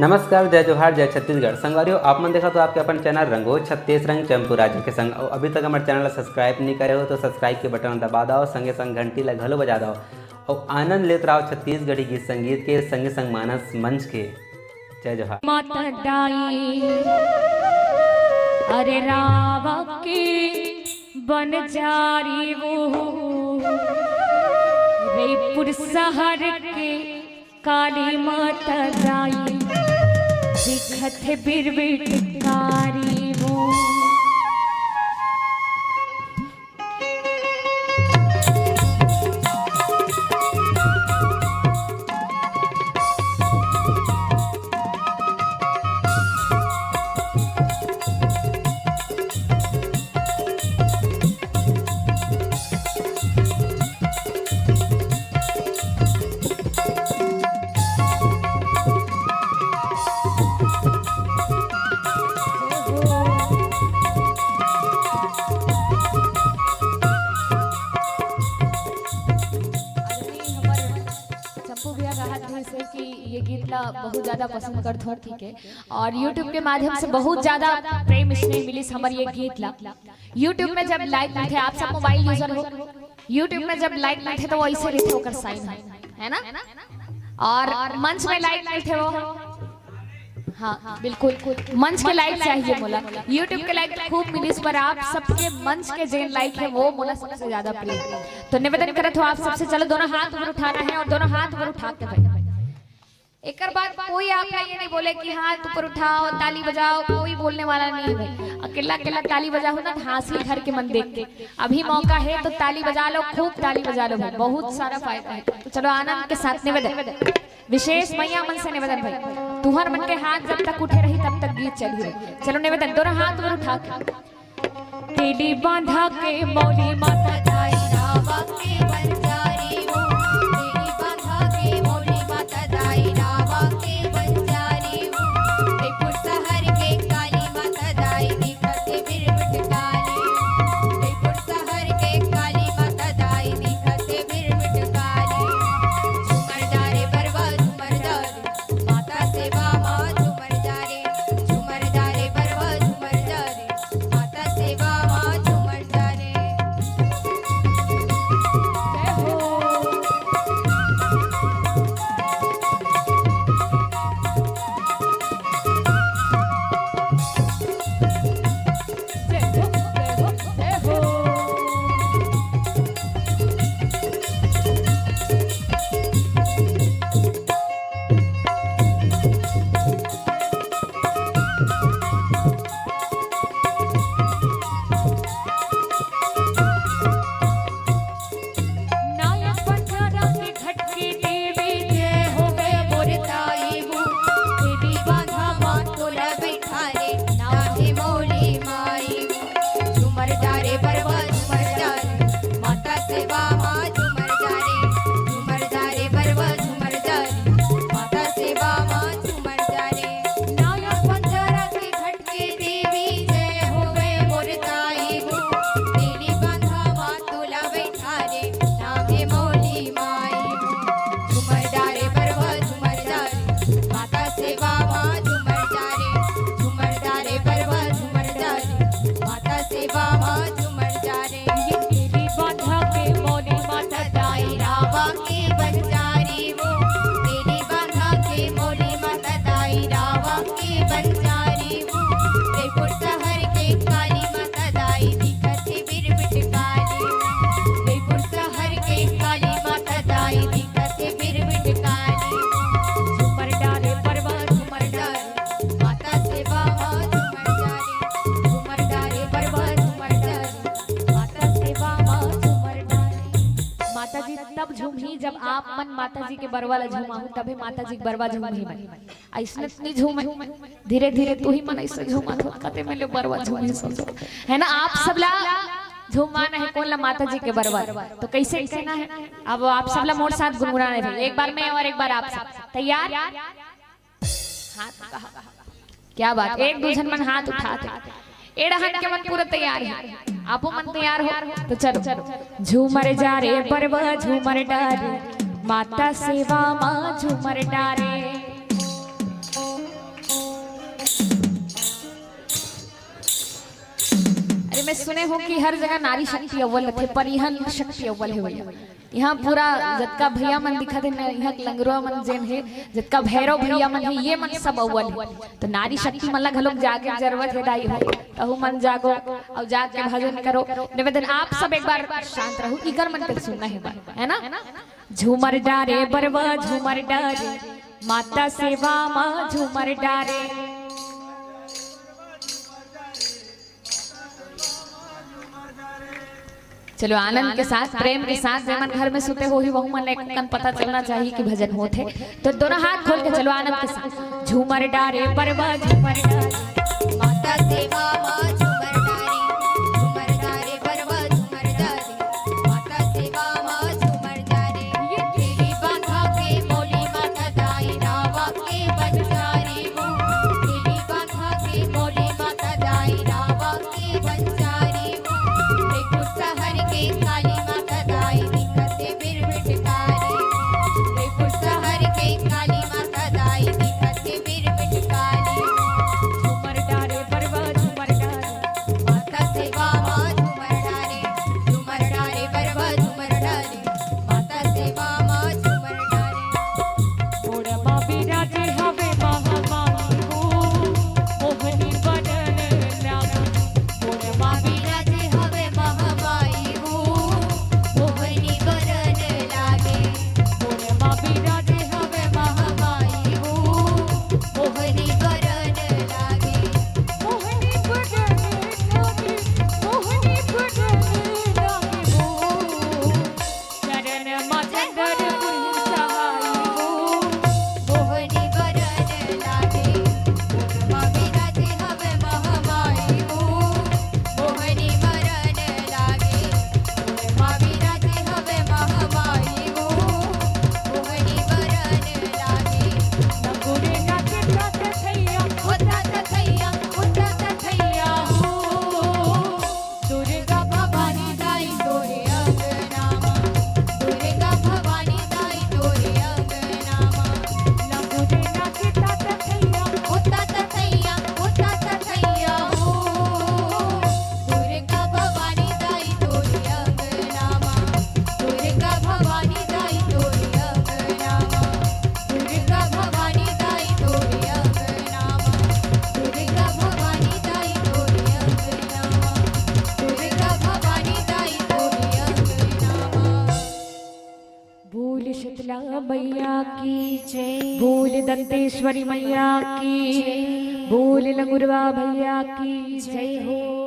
नमस्कार, जय जोहार, जय छत्तीसगढ़। संगवारियों, आप मन देखा तो आपके अपन चैनल रंगो छत्तीस रंग चंपू राज्य के संग अभी तक हमारे चैनल सब्सक्राइब नहीं करे हो तो सब्सक्राइब के बटन दबा दो, संगे संग घंटी ला घलो बजा दो और आनंद लेते रहो छत्तीसगढ़ी गीत संगीत के संगे संग मानस मंच के। जय जोहार। माता डाई अरे रावा के बनजारी वो रईपुर शहर के काली माता दाई दिखत है बिरबिटकारी वो। कि ये गीत ला बहुत ज्यादा पसंद करते हो, ठीक है। और YouTube के माध्यम से बहुत ज्यादा प्रेम स्नेह मिली हमारे ये गीत ला। YouTube में जब लाइक मिलते, आप सब मोबाइल यूजर हो, YouTube में जब लाइक मिलते तो वो ऐसे रहते होकर साइन है ना। और मंच में लाइक मिलते हो, हाँ बिल्कुल मंच के लाइक चाहिए मोला। YouTube के लाइक खूब मिली, पर आप सबके मंच के जो लाइक है वो मोला सबसे ज्यादा प्रिय। तो निवेदन करत हो आप सबसे, चलो दोनों हाथ ऊपर उठाना है और दोनों हाथ ऊपर उठा के भाई एक बात कोई आपका ये नहीं बोले कि हाथ ऊपर उठाओ ताली बजाओ, कोई बोलने वाला नहीं है भाई। अकेला अकेला ताली बजाओ ना, हासिल घर के मन देख के। अभी मौका है तो ताली बजा लो, खूब ताली बजा लो भाई, बहुत सारा फायदा है। तो चलो आनंद के साथ निवेदन, विशेष मैया मन से निवेदन भाई, तुम्हार मन के हाथ जब तक उठे रही तब तक गीत चली रही। चलो निवेदन, दोनों हाथ ऊपर उठा के। तेरी बांधा के मौली माता दाई रावा के बंजारी वो, तेरी बांधा के मौली माता दाई रावा के बंजारी वो, रईपुर शहर के काली माता दाई दिखत बिरबिटकारी, रईपुर शहर के काली माता दाई दिखत बिरबिटकारी। झूमर डारे बरवा झूमर डारे माता सेवा माँ झूमर डारे, झूमर डारे बरवा झूमर डारे माता सेवा माँ झूमर डारे। जय हो। जय हो, जय हो, जय हो। नायक पंचारा के घट की देवी जय हो वे मोरताई वो, तेरी बांधा मात तोला बिठारे नाहे मौली माई वो, झूमर डारे बरवा झूमर डारे माता सेवा माँ झूमर डारे, झूमर डारे बरवा झूमर डारे माता सेवा माँ झूमर डारे। नायक पंचारा के घट की देवी जय हो वे मोरताई वो, तेरी बांधा मात तोला बिठारे नाहे मौली माई वो, झूमर डारे बरवा झूमर डारे माता सेवा माँ झूमर डारे, झूमर डारे बरवा झूमर डारे माता सेवा माँ झूमर डारे। ये तेरी बांधा के मौली माता दाई रावा के बंजारी वो, तेरी बांधा के मौली माता दाई रावा के बंजारी वो, रईपुर शहर के काली माता दाई दिखत बिरबिटकारी, रईपुर शहर के काली माता दाई दिखत बिरबिटकारी। झूमर डारे बरवा झूमर डारे माता सेवा माँ झूमर डारे, झूमर डारे बरवा झूमर डारे माता सेवा माँ झूमर डारे। माता जी तब झूमी जब आप मन माता जी के बरवा ला झूमाहू, तभी माता जी के बरवा झूमी भाई। ऐसने नहीं झूमे, धीरे धीरे तू ही मन ऐसे झूमा तो कते में ले बरवा झूमी सोचो है ना। आप सब ला झूमाना है कौन ला माता जी के बरवा, तो कैसे कहना है अब आप सब ला मोर साथ गुनगुनाना है भाई। एक बार मैं और एक बार आप सब, तैयार? हाथ कहा, क्या बात, एक दूसरे मन हाथ उठाते एड़हन के मन पूरा तैयार है, आपो मन तैयार हो तो चलो। झूमर जा रे परवा झूमर डारे माता सेवा माँ झूमर डारे, सुने हो कि हर जगह नारी शक्ति अव्वल थे, पर यहाँ शक्ति अव्वल है भैया। यहाँ पूरा जतका भैया मन दिखा थे, यहाँ लंगरुआ मन जेन है, जतका भैरव भैया मन है, ये मन सब अव्वल है। तो नारी शक्ति मन लग लोग जाके जरूरत है दाई हो, तहु मन जागो और जाके भजन करो। निवेदन आप सब एक बार शांत रहो, इगर मन के सुनना है ना। झूमर डारे बरवा झूमर डारे, माता सेवा माँ झूमर डारे। चलो आनंद के साथ प्रेम के साथ जेमन घर में सुते हो ही वह मन एक पता चलना चाहिए कि भजन होते। तो दोनों हाथ खोल के चलो आनंद के साथ। झूमर डारे बरवा झूमर डारे, माता सेवा माँ झूमर डारे, झूमर डारे बरवा झूमर डारे, माता सेवा माँ झूमर डारे। तेरी बांधा के बोली माता दाई रावा के बंजारी वो, तेरी बांधा के बोली माता दाई रावा के बंजारी वो। देखो सहर के काली माता दाई दिखते बिरबिटकारी, देखो सहर के काली माता दाई दिखते बिरबिटकारी। झूमर डारे बरवा झूमर डारे, माता सेवा माँ झूमर डारे, झूमर डारे बरवा झूमर डारे, माता सेवा माँ झूमर डारे। मोड़मा बिराजे हवे महामाई हो, मोहनी बदन लागे। मोड़मा बिराजे हवे महामाई हो, मोहनी बरन लागे। मोड़मा बिराजे हवे महामाई हो, मोहनी बरन लागे। मोहनी बदन लागे, मोहनी बदन लागे हो। चरण मचंदर पुरी सहाई हो, मोहनी बरन लागे। मोरमा बिराजे हवे महामाई हो, मोहनी बरन लागे। मोरमा बिराजे हवे महामाई हो, मोहनी बरन लागे। नगुरे नाचे तात थैया, उता तथैया हो, दुर्गा भवानी दाई तोरे अंगनामा, दुर्गा भवानी दाई तोरे अंगनामा। नगुरे नाचे तात थैया, उता तथैया हो, दुर्गा भवानी दाई तोरे अंगनामा, दुर्गा भवानी दाई तोरे अंगनामा, दुर्गा भवानी दाई तोरे अंगनामा, दुर्गा भवानी दाई तोरे अंगनामा, दुर्गा भवानी दाई तोरे अंगनामा। बोल शीतला मैया की जय, बोल दंतेश्वरी मैया की जय, बोल लंगुरवा भैया की जय हो।